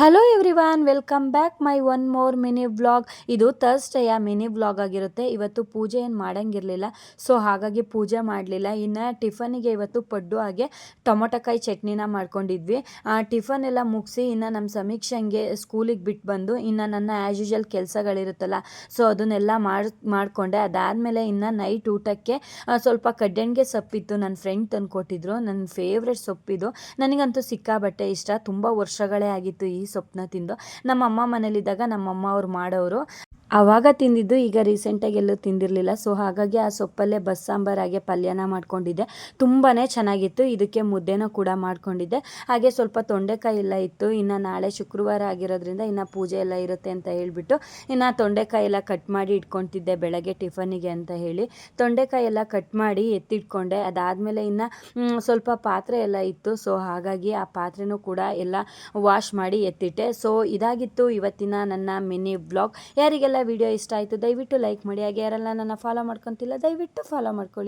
Hello everyone, welcome back my one more mini vlog. ಇದು ಥರ್ಸ್ಡೇಯ mini vlog ಆಗಿರುತ್ತೆ. ಇವತ್ತು ಪೂಜೆ ಏನು ಮಾಡೋಂಗಿರಲಿಲ್ಲ, ಸೊ ಹಾಗಾಗಿ ಪೂಜೆ ಮಾಡಲಿಲ್ಲ. ಇನ್ನು ಟಿಫನಿಗೆ ಇವತ್ತು ಪಡ್ಡು ಹಾಗೆ ಟೊಮೊಟೊಕಾಯಿ ಚಟ್ನಿನ ಮಾಡ್ಕೊಂಡಿದ್ವಿ. ಟಿಫನ್ ಎಲ್ಲ ಮುಗಿಸಿ ಇನ್ನು ನಮ್ಮ ಸಮೀಕ್ಷೆಗೆ ಸ್ಕೂಲಿಗೆ ಬಿಟ್ಟು ಬಂದು ಇನ್ನು ನನ್ನ ಆ್ಯಸ್ ಯೂಶುವಲ್ ಕೆಲಸಗಳಿರುತ್ತಲ್ಲ, ಸೊ ಅದನ್ನೆಲ್ಲ ಮಾಡಿಕೊಂಡೆ. ಅದಾದಮೇಲೆ ಇನ್ನು ನೈಟ್ ಊಟಕ್ಕೆ ಸ್ವಲ್ಪ ಕಡ್ಡೆಣ್ಗೆ ಸೊಪ್ಪಿತ್ತು, ನನ್ನ ಫ್ರೆಂಡ್ ತಂದು ಕೊಟ್ಟಿದ್ರು. ನನ್ನ ಫೇವ್ರೆಟ್ ಸೊಪ್ಪಿದು, ನನಗಂತೂ ಸಿಕ್ಕಾಬಟ್ಟೆ ಇಷ್ಟ. ತುಂಬ ವರ್ಷಗಳೇ ಆಗಿತ್ತು ಈ ಸೊಪ್ಪನ್ನ ತಿಂದು. ನಮ್ಮಮ್ಮ ಮನೇಲಿದ್ದಾಗ ನಮ್ಮಮ್ಮ ಅವ್ರು ಮಾಡೋರು, ಆವಾಗ ತಿಂದಿದ್ದು. ಈಗ ರೀಸೆಂಟಾಗಿ ಎಲ್ಲೂ ತಿಂದಿರಲಿಲ್ಲ, ಸೊ ಹಾಗಾಗಿ ಆ ಸೊಪ್ಪಲ್ಲೇ ಬಸ್ಸಾಂಬಾರು ಹಾಗೆ ಪಲ್ಯನ ಮಾಡ್ಕೊಂಡಿದ್ದೆ. ತುಂಬಾ ಚೆನ್ನಾಗಿತ್ತು. ಇದಕ್ಕೆ ಮುದ್ದೆನೂ ಕೂಡ ಮಾಡ್ಕೊಂಡಿದ್ದೆ. ಹಾಗೆ ಸ್ವಲ್ಪ ತೊಂಡೆಕಾಯಿ ಎಲ್ಲ ಇತ್ತು. ಇನ್ನು ನಾಳೆ ಶುಕ್ರವಾರ ಆಗಿರೋದ್ರಿಂದ ಇನ್ನು ಪೂಜೆ ಎಲ್ಲ ಇರುತ್ತೆ ಅಂತ ಹೇಳಿಬಿಟ್ಟು ಇನ್ನು ತೊಂಡೆಕಾಯಿ ಎಲ್ಲ ಕಟ್ ಮಾಡಿ ಇಟ್ಕೊತಿದ್ದೆ ಬೆಳಗ್ಗೆ ಟಿಫನಿಗೆ ಅಂತ ಹೇಳಿ. ತೊಂಡೆಕಾಯಿ ಎಲ್ಲ ಕಟ್ ಮಾಡಿ ಎತ್ತಿಟ್ಕೊಂಡೆ. ಅದಾದಮೇಲೆ ಇನ್ನು ಸ್ವಲ್ಪ ಪಾತ್ರೆ ಎಲ್ಲ ಇತ್ತು, ಸೊ ಹಾಗಾಗಿ ಆ ಪಾತ್ರೆನೂ ಕೂಡ ಎಲ್ಲ ವಾಶ್ ಮಾಡಿ ಎತ್ತಿಟ್ಟೆ. ಸೊ ಇದಾಗಿತ್ತು ಇವತ್ತಿನ ನನ್ನ ಮಿನಿ ವ್ಲಾಗ್. ಯಾರಿಗೆಲ್ಲ ವಿಡಿಯೋ ಇಷ್ಟ ಆಯಿತು ದಯವಿಟ್ಟು ಲೈಕ್ ಮಾಡಿ. ಹಾಗೆ ಯಾರೆಲ್ಲ ನನ್ನ ಫಾಲೋ ಮಾಡ್ಕೊತಿಲ್ಲ ದಯವಿಟ್ಟು ಫಾಲೋ ಮಾಡ್ಕೊಳ್ಳಿ.